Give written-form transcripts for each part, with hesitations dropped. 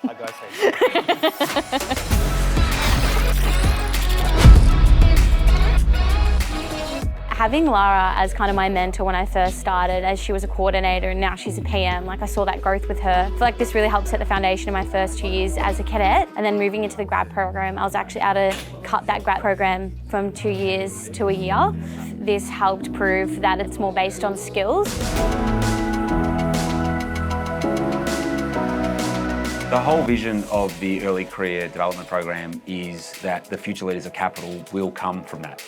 I gotta say. Having Lara as kind of my mentor when I first started, as she was a coordinator and now she's a PM, like I saw that growth with her. I feel like this really helped set the foundation in my first 2 years as a cadet, and then moving into the grad program, I was actually able to cut that grad program from 2 years to a year. This helped prove that it's more based on skills. The whole vision of the early career development program is that the future leaders of Kapitol will come from that.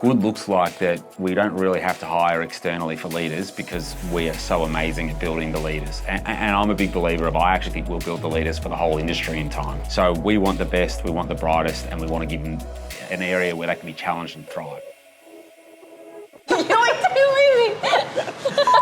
Good looks like that we don't really have to hire externally for leaders because we are so amazing at building the leaders. And I'm a big believer of, I actually think we'll build the leaders for the whole industry in time. So we want the best, we want the brightest, and we want to give them an area where they can be challenged and thrive.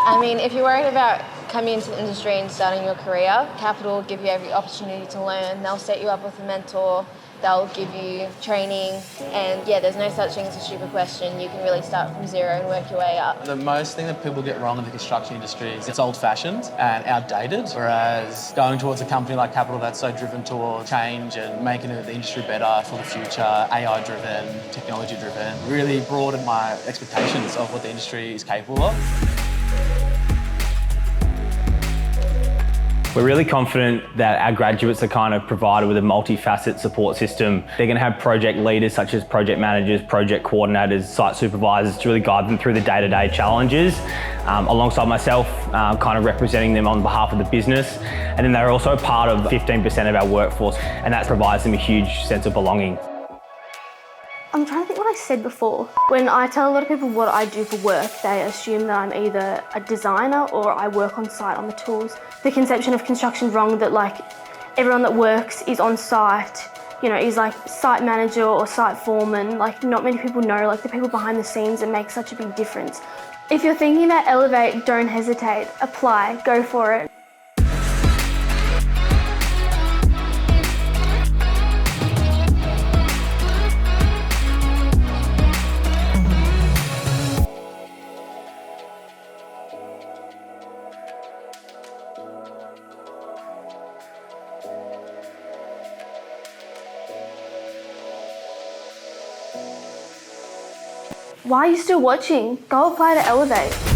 I mean, if you're worried about coming into the industry and starting your career, Kapitol will give you every opportunity to learn. They'll set you up with a mentor. They'll give you training, and yeah, there's no such thing as a stupid question. You can really start from zero and work your way up. The most thing that people get wrong in the construction industry is it's old-fashioned and outdated, whereas going towards a company like Kapitol that's so driven towards change and making the industry better for the future, AI-driven, technology-driven, really broadened my expectations of what the industry is capable of. We're really confident that our graduates are kind of provided with a multifaceted support system. They're going to have project leaders such as project managers, project coordinators, site supervisors to really guide them through the day-to-day challenges, alongside myself, kind of representing them on behalf of the business. And then they're also part of 15% of our workforce, and that provides them a huge sense of belonging. I'm trying to think what I said before. When I tell a lot of people what I do for work, they assume that I'm either a designer or I work on site on the tools. The conception of construction's wrong, that like everyone that works is on site, you know, is like site manager or site foreman. Like not many people know like the people behind the scenes that make such a big difference. If you're thinking about Elevate, don't hesitate, apply, go for it. Why are you still watching? Go apply to Elevate.